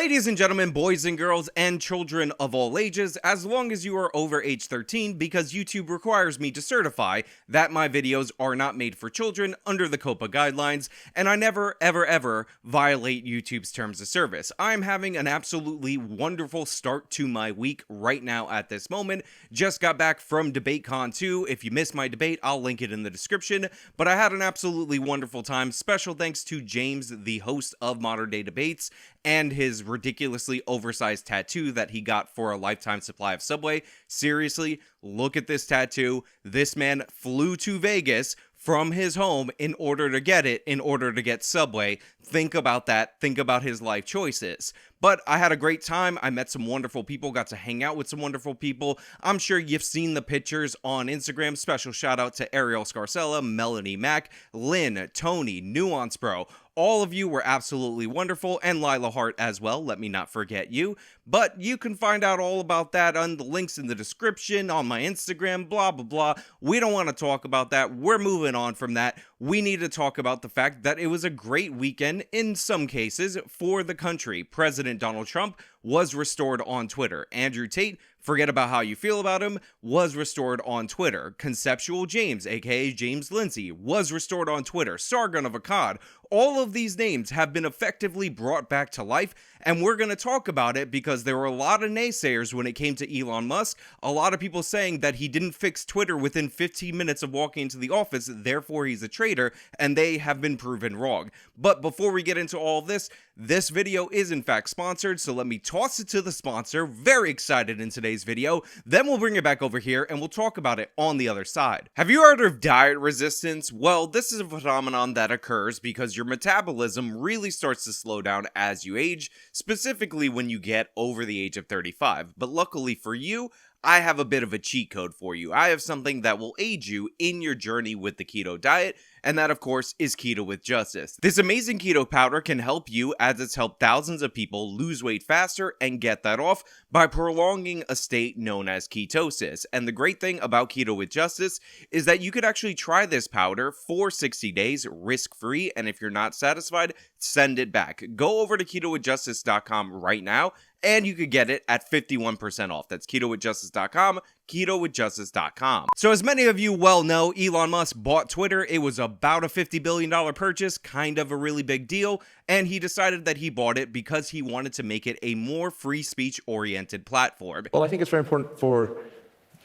Ladies and gentlemen, boys and girls, and children of all ages, as long as you are over age 13, because YouTube requires me to certify that my videos are not made for children under the COPPA guidelines, and I never, ever violate YouTube's terms of service. I'm having an absolutely wonderful start to my week right now at this moment. Just got back from DebateCon 2. If you missed my debate, I'll link it in the description, but I had an absolutely wonderful time. Special thanks to James, the host of Modern Day Debates, and his ridiculously oversized tattoo that he got for a lifetime supply of Subway. Seriously, look at this tattoo. This man flew to Vegas from his home in order to get it, in order to get Subway. Think about that. Think about his life choices. But I had a great time. I met some wonderful people, got to hang out with some wonderful people. I'm sure you've seen the pictures on Instagram. Special shout out to Ariel Scarcella, Melanie Mack, Lynn, Tony, Nuance Bro. All of you were absolutely wonderful, and Lila Hart as well, let me not forget you. But you can find out all about that on the links in the description, on my Instagram, blah, blah, blah. We don't want to talk about that. We're moving on from that. We need to talk about the fact that it was a great weekend, in some cases, for the country. President Donald Trump was restored on Twitter. Andrew Tate, forget about how you feel about him, was restored on Twitter. Conceptual James, aka James Lindsay, was restored on Twitter. Sargon of Akkad, all of these names have been effectively brought back to life, and we're going to talk about it because there were a lot of naysayers when it came to Elon Musk. A lot of people saying that he didn't fix Twitter within 15 minutes of walking into the office, therefore he's a traitor, and they have been proven wrong. But before we get into all this video is in fact sponsored, so let me toss it to the sponsor. Very excited in today's video. Then we'll bring it back over here and we'll talk about it on the other side. Have you heard of diet resistance? Well, this is a phenomenon that occurs because your metabolism really starts to slow down as you age, specifically when you get over the age of 35. But luckily for you, I have a bit of a cheat code for you. I have something that will aid you in your journey with the keto diet, and that of course is Keto with Justice. This amazing keto powder can help you, as it's helped thousands of people lose weight faster and get that off by prolonging a state known as ketosis. And the great thing about Keto with Justice is that you could actually try this powder for 60 days risk-free, and if you're not satisfied, send it back. Go over to ketowithjustice.com right now and you could get it at 51% off. That's ketowithjustice.com, ketowithjustice.com. So as many of you well know, Elon Musk bought Twitter. It was about a $50 billion purchase, kind of a really big deal, and he decided that he bought it because he wanted to make it a more free speech oriented platform. Well, I think it's very important for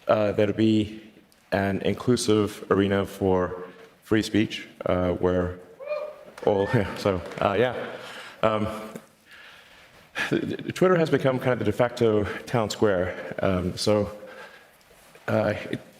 there to be an inclusive arena for free speech where all, Twitter has become kind of the de facto town square.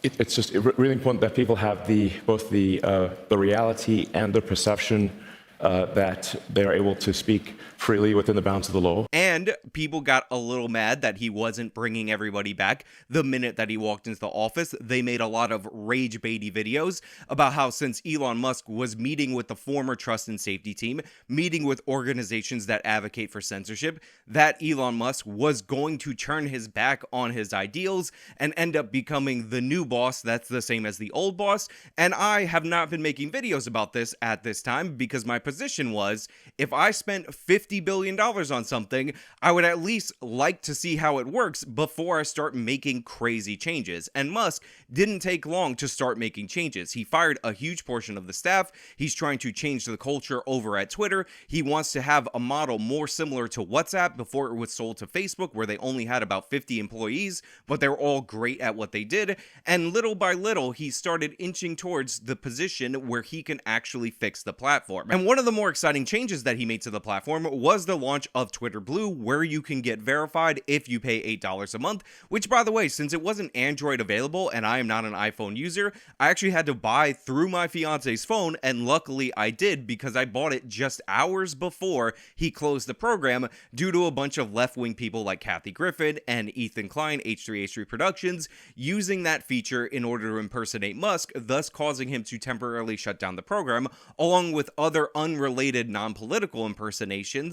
It's just really important that people have both the reality and the perception that they are able to speak freely within the bounds of the law. And people got a little mad that he wasn't bringing everybody back the minute that he walked into the office. They made a lot of rage-baity videos about how since Elon Musk was meeting with the former trust and safety team, meeting with organizations that advocate for censorship, that Elon Musk was going to turn his back on his ideals and end up becoming the new boss that's the same as the old boss. And I have not been making videos about this at this time because my position was, if I spent $50 billion on something, I would at least like to see how it works before I start making crazy changes. And Musk didn't take long to start making changes. He fired a huge portion of the staff. He's trying to change the culture over at Twitter. He wants to have a model more similar to WhatsApp before it was sold to Facebook, where they only had about 50 employees, but they're all great at what they did. And little by little, he started inching towards the position where he can actually fix the platform. And one of the more exciting changes that he made to the platform was the launch of Twitter Blue, where you can get verified if you pay $8 a month, which, by the way, since it wasn't Android available and I am not an iPhone user, I actually had to buy through my fiance's phone, and luckily I did because I bought it just hours before he closed the program due to a bunch of left-wing people like Kathy Griffin and Ethan Klein, H3H3 Productions, using that feature in order to impersonate Musk, thus causing him to temporarily shut down the program, along with other unrelated non-political impersonations.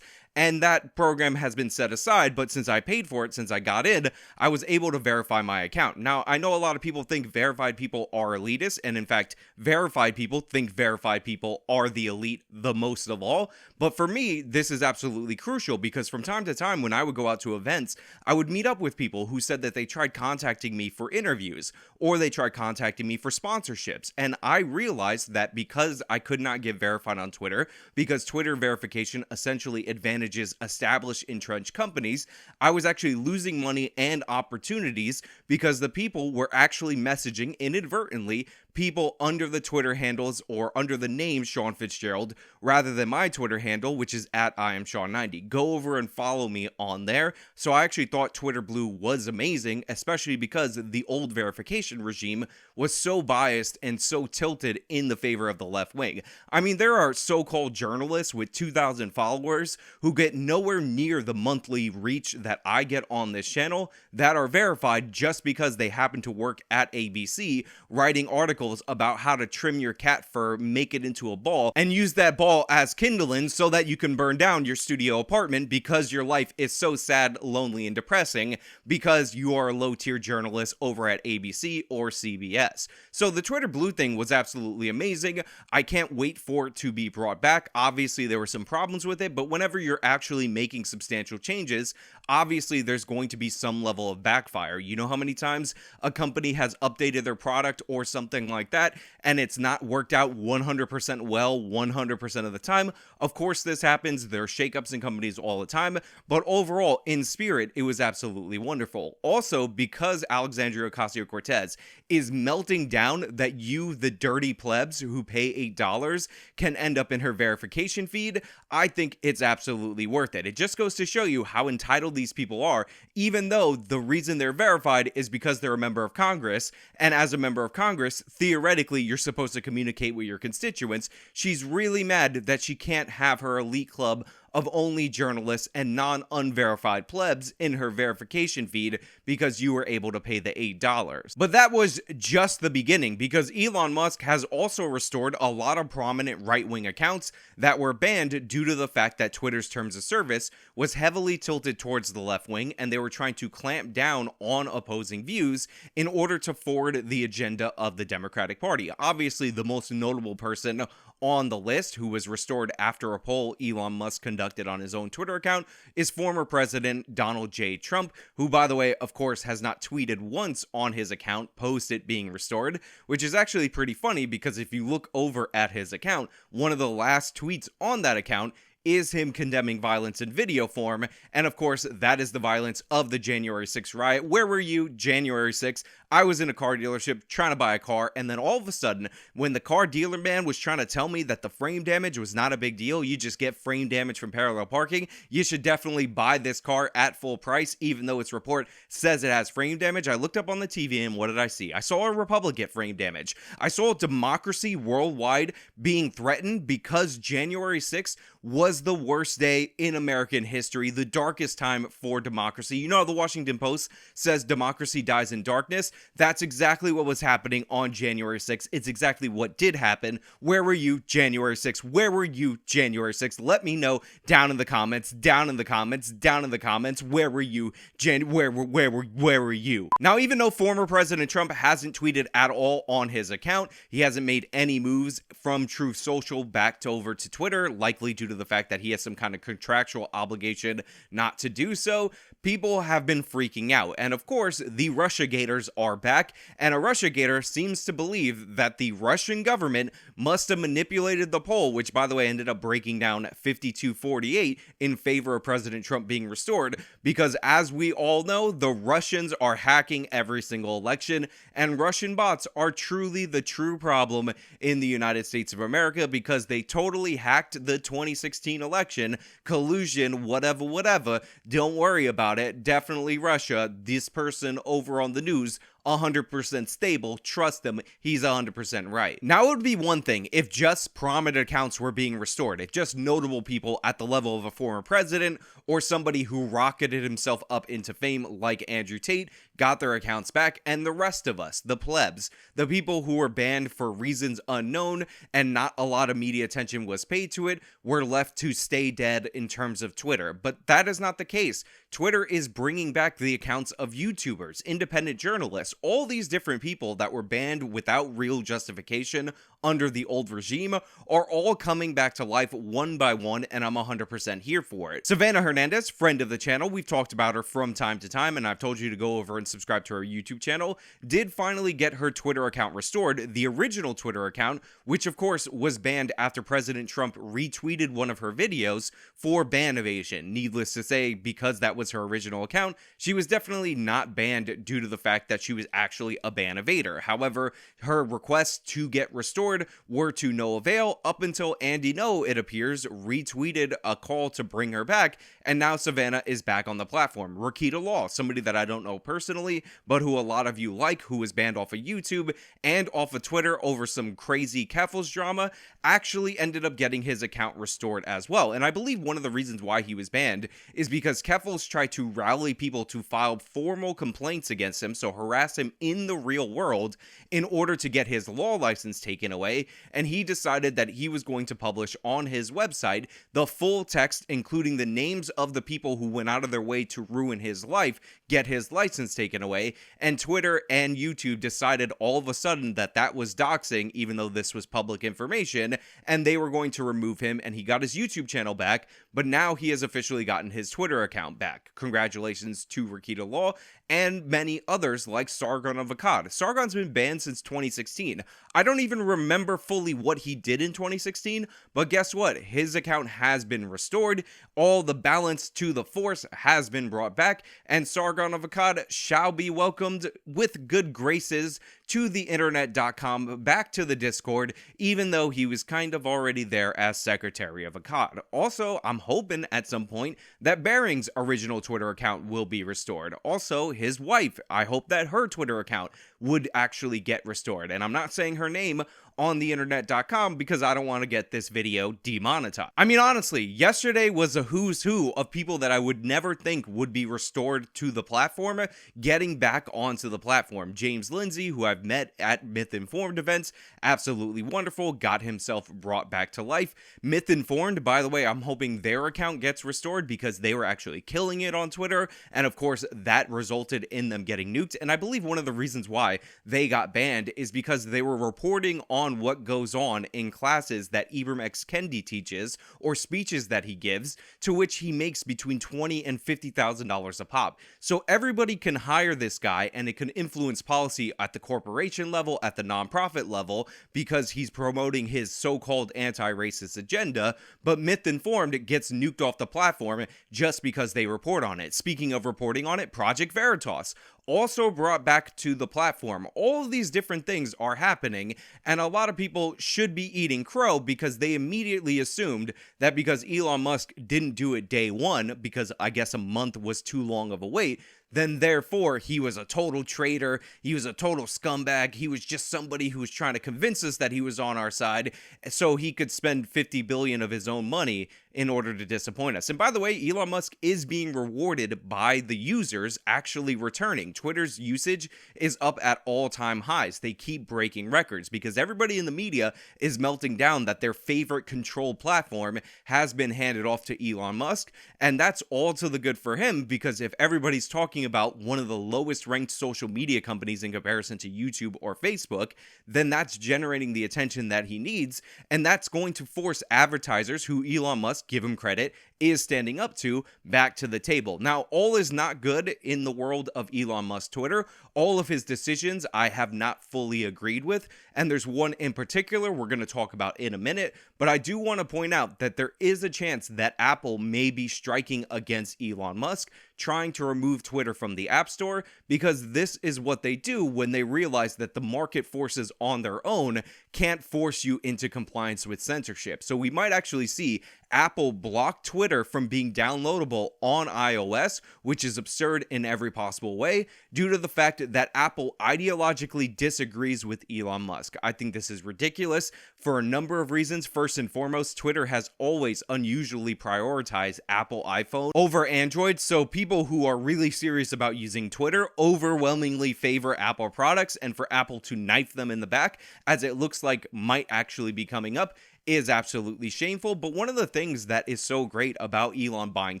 and that program has been set aside, but since I paid for it, since I got in, I was able to verify my account. Now, I know a lot of people think verified people are elitist, and in fact, verified people think verified people are the elite the most of all, but for me, this is absolutely crucial because from time to time when I would go out to events, I would meet up with people who said that they tried contacting me for interviews, or they tried contacting me for sponsorships, and I realized that because I could not get verified on Twitter, because Twitter verification essentially advantages established entrenched companies, I was actually losing money and opportunities because the people were actually messaging inadvertently people under the Twitter handles or under the name Sean Fitzgerald rather than my Twitter handle, which is at IamSean90. Go over and follow me on there. So I actually thought Twitter Blue was amazing, especially because the old verification regime was so biased and so tilted in the favor of the left wing. I mean, there are so-called journalists with 2,000 followers who get nowhere near the monthly reach that I get on this channel that are verified just because they happen to work at ABC writing articles about how to trim your cat fur, make it into a ball, and use that ball as kindling so that you can burn down your studio apartment because your life is so sad, lonely, and depressing because you are a low-tier journalist over at ABC or CBS. So the Twitter Blue thing was absolutely amazing. I can't wait for it to be brought back. Obviously, there were some problems with it, but whenever you're actually making substantial changes, obviously there's going to be some level of backfire. You know how many times a company has updated their product or something like that, and it's not worked out 100% well 100% of the time? Of course this happens. There are shakeups in companies all the time, but overall, in spirit, it was absolutely wonderful. Also, because Alexandria Ocasio-Cortez is melting down that you, the dirty plebs who pay $8, can end up in her verification feed, I think it's absolutely worth it. It just goes to show you how entitled these people are, even though the reason they're verified is because they're a member of Congress, and as a member of Congress, theoretically, you're supposed to communicate with your constituents. She's really mad that she can't have her elite club of only journalists and non-unverified plebs in her verification feed because you were able to pay the $8. But that was just the beginning, because Elon Musk has also restored a lot of prominent right-wing accounts that were banned due to the fact that Twitter's terms of service was heavily tilted towards the left wing, and they were trying to clamp down on opposing views in order to forward the agenda of the Democratic Party. Obviously, the most notable person on the list who was restored after a poll Elon Musk conducted on his own Twitter account is former President Donald J. Trump, who, by the way, of course, has not tweeted once on his account post it being restored, which is actually pretty funny because if you look over at his account, one of the last tweets on that account is him condemning violence in video form, and of course, that is the violence of the January 6th riot. Where were you January 6th? I was in a car dealership trying to buy a car, and then all of a sudden, when the car dealer man was trying to tell me that the frame damage was not a big deal, you just get frame damage from parallel parking, you should definitely buy this car at full price, even though its report says it has frame damage, I looked up on the TV and what did I see? I saw a Republic get frame damage. I saw democracy worldwide being threatened because January 6th was the worst day in American history, the darkest time for democracy. You know how the Washington Post says democracy dies in darkness? That's exactly what was happening on January 6th. It's exactly what did happen. Where were you January 6th? Where were you January 6th? Let me know down in the comments, down in the comments, down in the comments. Where were you? Where were you? Now, even though former President Trump hasn't tweeted at all on his account, he hasn't made any moves from Truth Social back to over to Twitter, likely due to the fact that he has some kind of contractual obligation not to do so, people have been freaking out. And of course, the Russiagators are back, and a Russiagator seems to believe that the Russian government must have manipulated the poll, which by the way ended up breaking down 52-48 in favor of President Trump being restored, because as we all know, the Russians are hacking every single election, and Russian bots are truly the true problem in the United States of America because they totally hacked the 2016 election, collusion, whatever, don't worry about it, definitely Russia. This person over on the news 100% stable. Trust him, he's 100% right. Now, it would be one thing if just prominent accounts were being restored, if just notable people at the level of a former president or somebody who rocketed himself up into fame like Andrew Tate got their accounts back, and the rest of us, the plebs, the people who were banned for reasons unknown and not a lot of media attention was paid to it, were left to stay dead in terms of Twitter. But that is not the case. Twitter is bringing back the accounts of YouTubers, independent journalists, all these different people that were banned without real justification under the old regime are all coming back to life one by one, and I'm 100% here for it. Savannah Hernandez, friend of the channel, we've talked about her from time to time, and I've told you to go over and subscribe to her YouTube channel, did finally get her Twitter account restored, the original Twitter account, which of course was banned after President Trump retweeted one of her videos for ban evasion. Needless to say, because that was her original account, she was definitely not banned due to the fact that she was actually a ban evader. However, her requests to get restored were to no avail up until Andy No, it appears, retweeted a call to bring her back, and now Savannah is back on the platform. Rakita Law, somebody that I don't know personally, but who a lot of you like, who was banned off of YouTube and off of Twitter over some crazy Keffels drama, actually ended up getting his account restored as well. And I believe one of the reasons why he was banned is because Keffels tried to rally people to file formal complaints against him, so harass him in the real world, in order to get his law license taken away, and he decided that he was going to publish on his website the full text, including the names of the people who went out of their way to ruin his life, get his license taken away, and Twitter and YouTube decided all of a sudden that that was doxing, even though this was public information, and they were going to remove him, and he got his YouTube channel back, but now he has officially gotten his Twitter account back. Congratulations to Rakita Law and many others like Sargon of Akkad. Sargon's been banned since 2016. I don't even remember fully what he did in 2016, but guess what? His account has been restored, all the balance to the force has been brought back, and Sargon of Akkad shall be welcomed with good graces to the internet.com, back to the Discord, even though he was kind of already there as Secretary of Akkad. Also, I'm hoping at some point that Bering's original Twitter account will be restored. Also, his wife, I hope that her Twitter account would actually get restored. And I'm not saying her name on the internet.com because I don't want to get this video demonetized. I mean, honestly, yesterday was a who's who of people that I would never think would be restored to the platform getting back onto the platform. James Lindsay, who I've met at Myth Informed events, absolutely wonderful, got himself brought back to life. Myth Informed, by the way, I'm hoping their account gets restored because they were actually killing it on Twitter, and of course that resulted in them getting nuked. And I believe one of the reasons why they got banned is because they were reporting on what goes on in classes that Ibram X. Kendi teaches, or speeches that he gives, to which he makes between $20,000 and $50,000 a pop. So everybody can hire this guy, and it can influence policy at the corporation level, at the nonprofit level, because he's promoting his so-called anti-racist agenda, but Myth Informed gets nuked off the platform just because they report on it. Speaking of reporting on it, Project Veritas also brought back to the platform. All of these different things are happening, and a lot of people should be eating crow because they immediately assumed that because Elon Musk didn't do it day one, because I guess a month was too long of a wait, then therefore he was a total traitor, he was a total scumbag, he was just somebody who was trying to convince us that he was on our side so he could spend 50 billion of his own money in order to disappoint us. And by the way, Elon Musk is being rewarded by the users actually returning. Twitter's usage is up at all-time highs. They keep breaking records because everybody in the media is melting down that their favorite control platform has been handed off to Elon Musk, and that's all to the good for him, because if everybody's talking about one of the lowest ranked social media companies in comparison to YouTube or Facebook, then that's generating the attention that he needs, and that's going to force advertisers who Elon Musk, give him credit, is standing up to, back to the table. Now, all is not good in the world of Elon Musk Twitter. All of his decisions I have not fully agreed with, and there's one in particular we're going to talk about in a minute, but I do want to point out that there is a chance that Apple may be striking against Elon Musk, trying to remove Twitter from the App Store, because this is what they do when they realize that the market forces on their own can't force you into compliance with censorship. So we might actually see Apple block Twitter Twitter from being downloadable on iOS, which is absurd in every possible way, due to the fact that Apple ideologically disagrees with Elon Musk. I think this is ridiculous for a number of reasons. First and foremost, Twitter has always unusually prioritized Apple iPhone over Android, so people who are really serious about using Twitter overwhelmingly favor Apple products, and for Apple to knife them in the back, as it looks like might actually be coming up, is absolutely shameful. But one of the things that is so great about Elon buying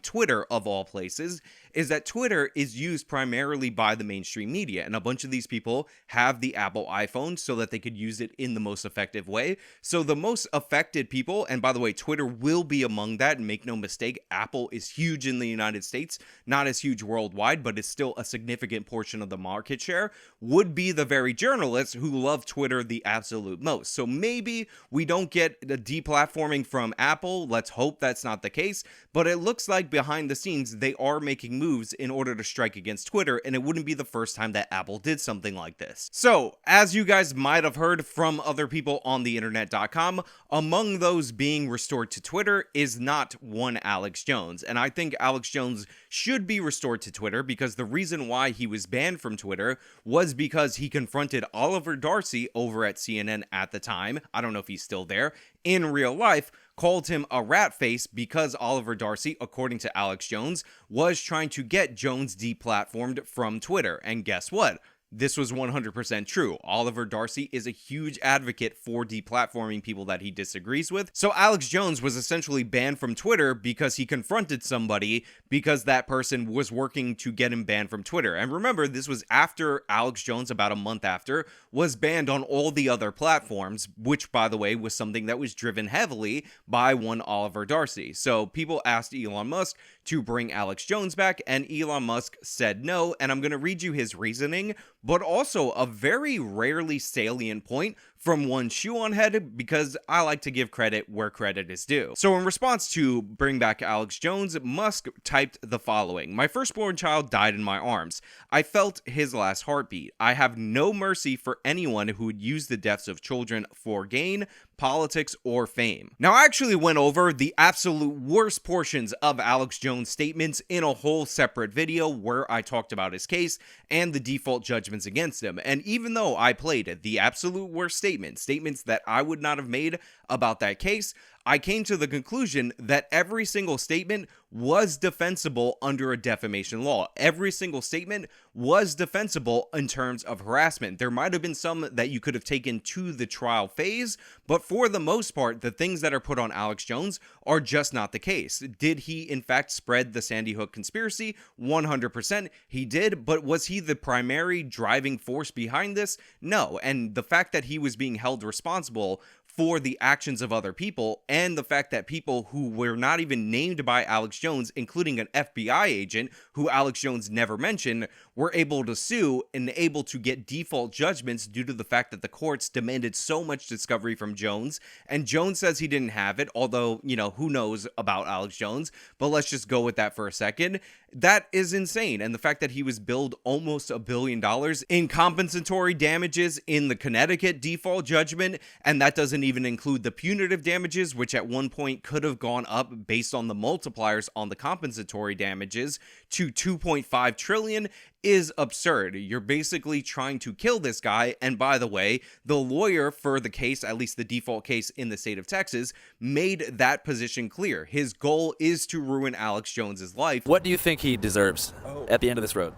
Twitter, of all places, is that Twitter is used primarily by the mainstream media, and a bunch of these people have the Apple iPhone so that they could use it in the most effective way. So the most affected people, and by the way, Twitter will be among that, and make no mistake, Apple is huge in the United States, not as huge worldwide, but it's still a significant portion of the market share, would be the very journalists who love Twitter the absolute most. So maybe we don't get the deplatforming from Apple. Let's hope that's not the case, but it looks like behind the scenes they are making moves in order to strike against Twitter, and it wouldn't be the first time that Apple did something like this. So, as you guys might have heard from other people on the internet.com, among those being restored to Twitter is not one Alex Jones, and I think Alex Jones should be restored to Twitter because the reason why he was banned from Twitter was because he confronted Oliver Darcy over at CNN at the time. I don't know if he's still there. In real life, called him a rat face because Oliver Darcy, according to Alex Jones, was trying to get Jones deplatformed from Twitter. And guess what? This was 100% true. Oliver Darcy is a huge advocate for deplatforming people that he disagrees with. So Alex Jones was essentially banned from Twitter because he confronted somebody because that person was working to get him banned from Twitter. And remember, this was after Alex Jones, about a month after, was banned on all the other platforms, which, by the way, was something that was driven heavily by one Oliver Darcy. So people asked Elon Musk to bring Alex Jones back, and Elon Musk said no, and I'm going to read you his reasoning, but also a very rarely salient point from one shoe on head, because I like to give credit where credit is due. So in response to bring back Alex Jones, Musk typed the following: "My firstborn child died in my arms. I felt his last heartbeat. I have no mercy for anyone who would use the deaths of children for gain, politics, or fame." Now, I actually went over the absolute worst portions of Alex Jones' statements in a whole separate video where I talked about his case and the default judgments against him. And even though I played the absolute worst statements that I would not have made about that case, I came to the conclusion that every single statement was defensible under a defamation law. Every single statement was defensible in terms of harassment. There might have been some that you could have taken to the trial phase, but for the most part, the things that are put on Alex Jones are just not the case. Did he, in fact, spread the Sandy Hook conspiracy? 100% he did, but was he the primary driving force behind this? No, and the fact that he was being held responsible for the actions of other people, and the fact that people who were not even named by Alex Jones, including an FBI agent who Alex Jones never mentioned, were able to sue and able to get default judgments due to the fact that the courts demanded so much discovery from Jones, and Jones says he didn't have it, although, you know, who knows about Alex Jones, but let's just go with that for a second. That is insane. And the fact that he was billed almost $1 billion in compensatory damages in the Connecticut default judgment, and that doesn't even include the punitive damages, which at one point could have gone up based on the multipliers on the compensatory damages to 2.5 trillion, is absurd. You're basically trying to kill this guy. And by the way, the lawyer for the case, at least the default case in the state of Texas, made that position clear. His goal is to ruin Alex Jones's life. What do you think he deserves at the end of this road?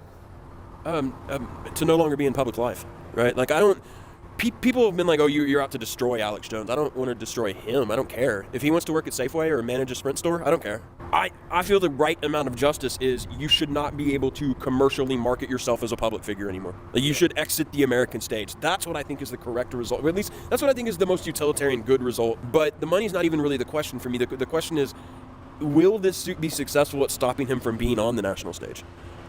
To no longer be in public life, right? Like, I don't... People have been like, oh, you're out to destroy Alex Jones. I don't want to destroy him. I don't care. If he wants to work at Safeway or manage a Sprint store, I don't care. I feel the right amount of justice is you should not be able to commercially market yourself as a public figure anymore. Like, you should exit the American stage. That's what I think is the correct result. Or at least that's what I think is the most utilitarian good result. But the money's not even really the question for me. The question is, will this be successful at stopping him from being on the national stage?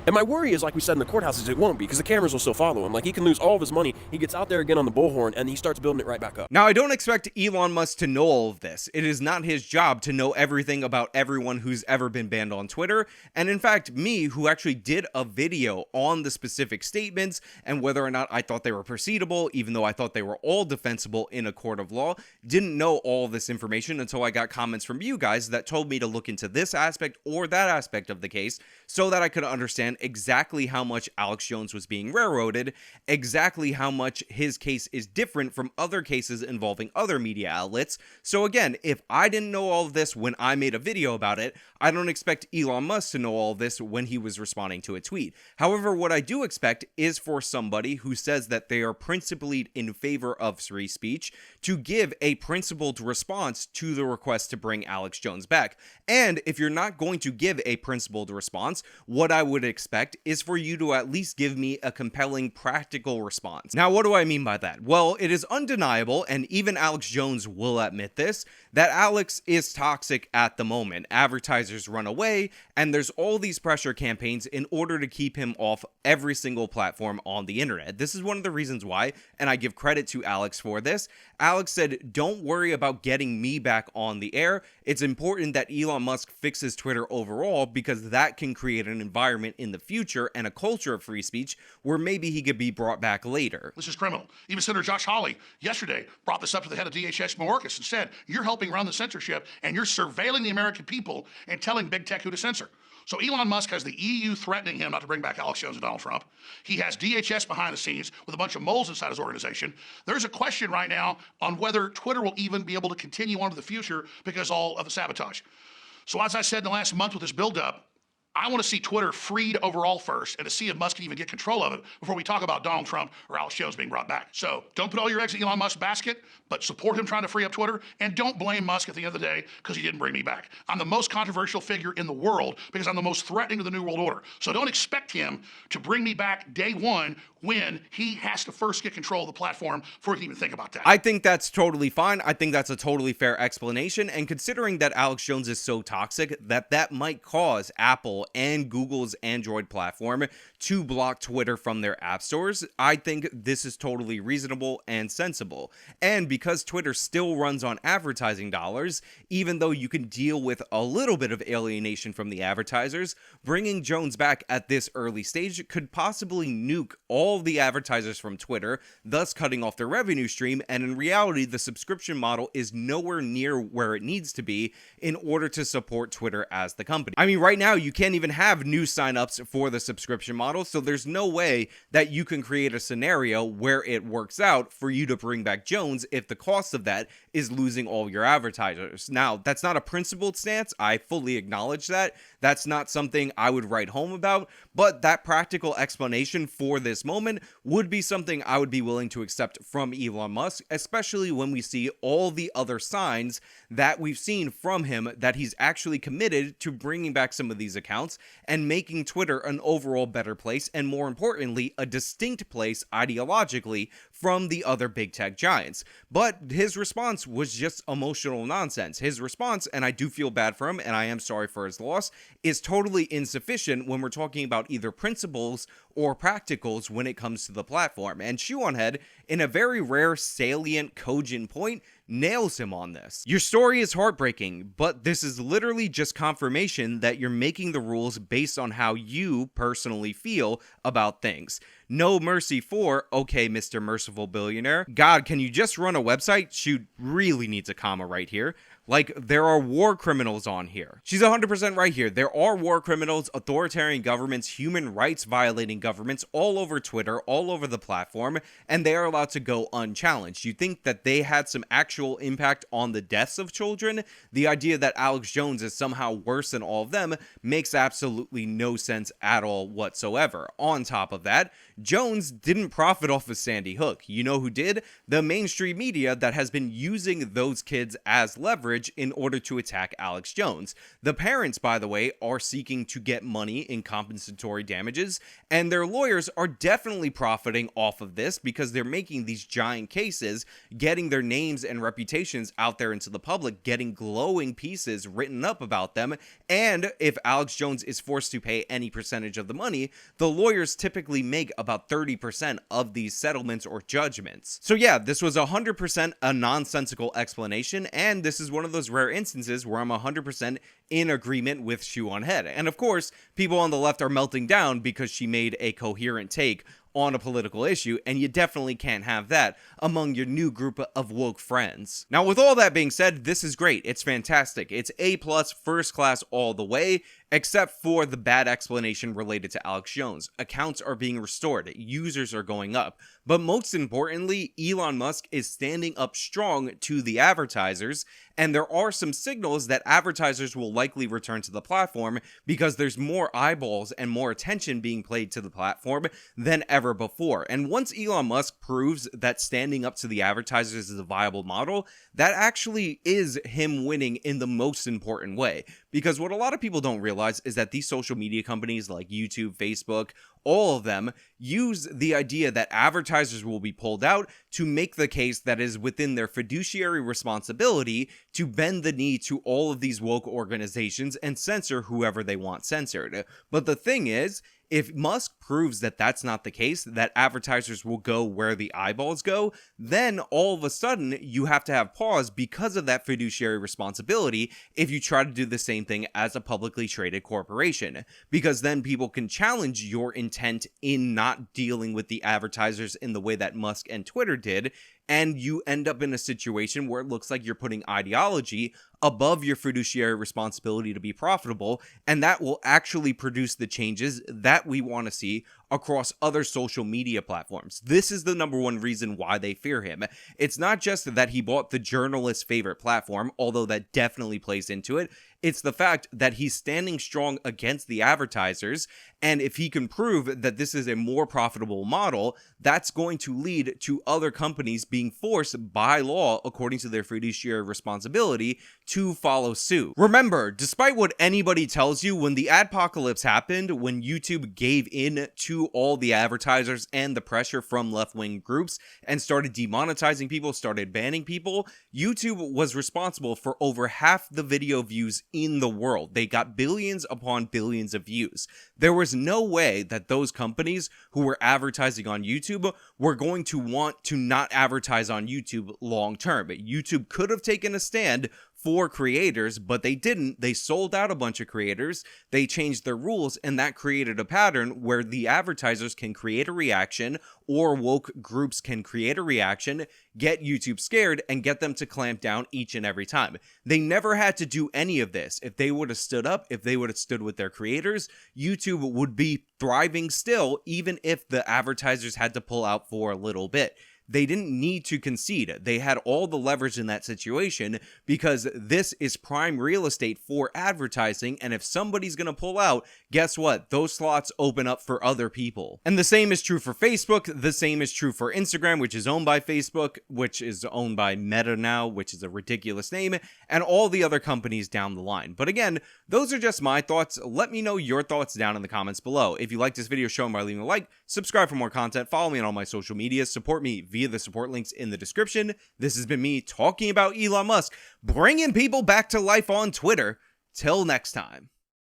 And my worry is, like we said in the courthouse, is it won't be, because the cameras will still follow him. Like, he can lose all of his money. He gets out there again on the bullhorn, and he starts building it right back up. Now, I don't expect Elon Musk to know all of this. It is not his job to know everything about everyone who's ever been banned on Twitter. And in fact, me, who actually did a video on the specific statements and whether or not I thought they were proceedable, even though I thought they were all defensible in a court of law, didn't know all this information until I got comments from you guys that told me to look into this aspect or that aspect of the case so that I could understand exactly how much Alex Jones was being railroaded, exactly how much his case is different from other cases involving other media outlets. So again, if I didn't know all of this when I made a video about it, I don't expect Elon Musk to know all of this when he was responding to a tweet. However, what I do expect is for somebody who says that they are principally in favor of free speech to give a principled response to the request to bring Alex Jones back. And if you're not going to give a principled response, what I would expect is for you to at least give me a compelling, practical response. Now, what do I mean by that? Well, it is undeniable, and even Alex Jones will admit this, that Alex is toxic at the moment. Advertisers run away, and there's all these pressure campaigns in order to keep him off every single platform on the internet. This is one of the reasons why, and I give credit to Alex for this. Alex said, don't worry about getting me back on the air. It's important that Elon Musk fixes Twitter overall because that can create an environment in the future and a culture of free speech where maybe he could be brought back later. This is criminal. Even Senator Josh Hawley yesterday brought this up to the head of DHS Mayorkas and said, you're helping run the censorship and you're surveilling the American people and telling big tech who to censor. So Elon Musk has the EU threatening him not to bring back Alex Jones and Donald Trump. He has DHS behind the scenes with a bunch of moles inside his organization. There's a question right now on whether Twitter will even be able to continue on to the future because all of the sabotage. So as I said in the last month with this buildup, I want to see Twitter freed overall first and to see if Musk can even get control of it before we talk about Donald Trump or Alex Jones being brought back. So don't put all your eggs in Elon Musk's basket, but support him trying to free up Twitter, and don't blame Musk at the end of the day because he didn't bring me back. I'm the most controversial figure in the world because I'm the most threatening to the New World Order. So don't expect him to bring me back day one when he has to first get control of the platform before he can even think about that. I think that's totally fine. I think that's a totally fair explanation. And considering that Alex Jones is so toxic that might cause Apple and Google's Android platform to block Twitter from their app stores, I think this is totally reasonable and sensible. And because Twitter still runs on advertising dollars, even though you can deal with a little bit of alienation from the advertisers, bringing Jones back at this early stage could possibly nuke all the advertisers from Twitter, thus cutting off their revenue stream. And in reality, the subscription model is nowhere near where it needs to be in order to support Twitter as the company. I mean, right now, you can't even have new signups for the subscription model, so there's no way that you can create a scenario where it works out for you to bring back Jones if the cost of that is losing all your advertisers. Now, that's not a principled stance. I fully acknowledge that. That's not something I would write home about, but that practical explanation for this moment would be something I would be willing to accept from Elon Musk, especially when we see all the other signs that we've seen from him that he's actually committed to bringing back some of these accounts and making Twitter an overall better place, and more importantly, a distinct place ideologically from the other big tech giants. But his response was just emotional nonsense. His response, and I do feel bad for him, and I am sorry for his loss, is totally insufficient when we're talking about either principles or practicals when it comes to the platform. And Shoe on Head, in a very rare, salient, cogent point, nails him on this. Your story is heartbreaking, but this is literally just confirmation that you're making the rules based on how you personally feel about things. No mercy for, okay, Mr. Merciful Billionaire. God, can you just run a website? Shoot really needs a comma right here. Like, there are war criminals on here. She's 100% right here. There are war criminals, authoritarian governments, human rights violating governments all over Twitter, all over the platform, and they are allowed to go unchallenged. You think that they had some actual impact on the deaths of children? The idea that Alex Jones is somehow worse than all of them makes absolutely no sense at all whatsoever. On top of that, Jones didn't profit off of Sandy Hook. You know who did? The mainstream media that has been using those kids as leverage leverage in order to attack Alex Jones. The parents, by the way, are seeking to get money in compensatory damages, and their lawyers are definitely profiting off of this because they're making these giant cases, getting their names and reputations out there into the public, getting glowing pieces written up about them, and if Alex Jones is forced to pay any percentage of the money, the lawyers typically make about 30% of these settlements or judgments. So yeah, this was 100% a nonsensical explanation, and this is one of those rare instances where I'm 100% in agreement with Shoe on Head. And of course, people on the left are melting down because she made a coherent take on a political issue, and you definitely can't have that among your new group of woke friends. Now, with all that being said, this is great. It's fantastic. It's A+, first class all the way, except for the bad explanation related to Alex Jones. Accounts are being restored, users are going up, but most importantly, Elon Musk is standing up strong to the advertisers, and there are some signals that advertisers will likely return to the platform because there's more eyeballs and more attention being played to the platform than ever before. And once Elon Musk proves that standing up to the advertisers is a viable model, that actually is him winning in the most important way. Because what a lot of people don't realize is that these social media companies like YouTube, Facebook, all of them use the idea that advertisers will be pulled out to make the case that is within their fiduciary responsibility to bend the knee to all of these woke organizations and censor whoever they want censored. But the thing is, if Musk proves that that's not the case, that advertisers will go where the eyeballs go, then all of a sudden you have to have pause because of that fiduciary responsibility if you try to do the same thing as a publicly traded corporation. Because then people can challenge your intent in not dealing with the advertisers in the way that Musk and Twitter did, and you end up in a situation where it looks like you're putting ideology above your fiduciary responsibility to be profitable, and that will actually produce the changes that we want to see across other social media platforms. This is the number one reason why they fear him. It's not just that he bought the journalist's favorite platform, although that definitely plays into it. It's the fact that he's standing strong against the advertisers, and if he can prove that this is a more profitable model, that's going to lead to other companies being forced by law, according to their fiduciary responsibility, to follow suit. Remember, despite what anybody tells you, when the adpocalypse happened, when YouTube gave in to all the advertisers and the pressure from left-wing groups and started demonetizing people, started banning people, YouTube was responsible for over half the video views in the world. They got billions upon billions of views. There was no way that those companies who were advertising on YouTube were going to want to not advertise on YouTube long term. YouTube could have taken a stand for creators, but they didn't. They sold out a bunch of creators, they changed their rules, and that created a pattern where the advertisers can create a reaction, or woke groups can create a reaction, get YouTube scared, and get them to clamp down each and every time. They never had to do any of this. If they would have stood up, if they would have stood with their creators, YouTube would be thriving still, even if the advertisers had to pull out for a little bit. They didn't need to concede. They had all the leverage in that situation because this is prime real estate for advertising, and if somebody's going to pull out, guess what? Those slots open up for other people. And the same is true for Facebook, the same is true for Instagram, which is owned by Facebook, which is owned by Meta now, which is a ridiculous name, and all the other companies down the line. But again, those are just my thoughts. Let me know your thoughts down in the comments below. If you like this video, show them by leaving a like, subscribe for more content, follow me on all my social media, support me via the support links in the description. This has been me talking about Elon Musk, bringing people back to life on Twitter. Till next time.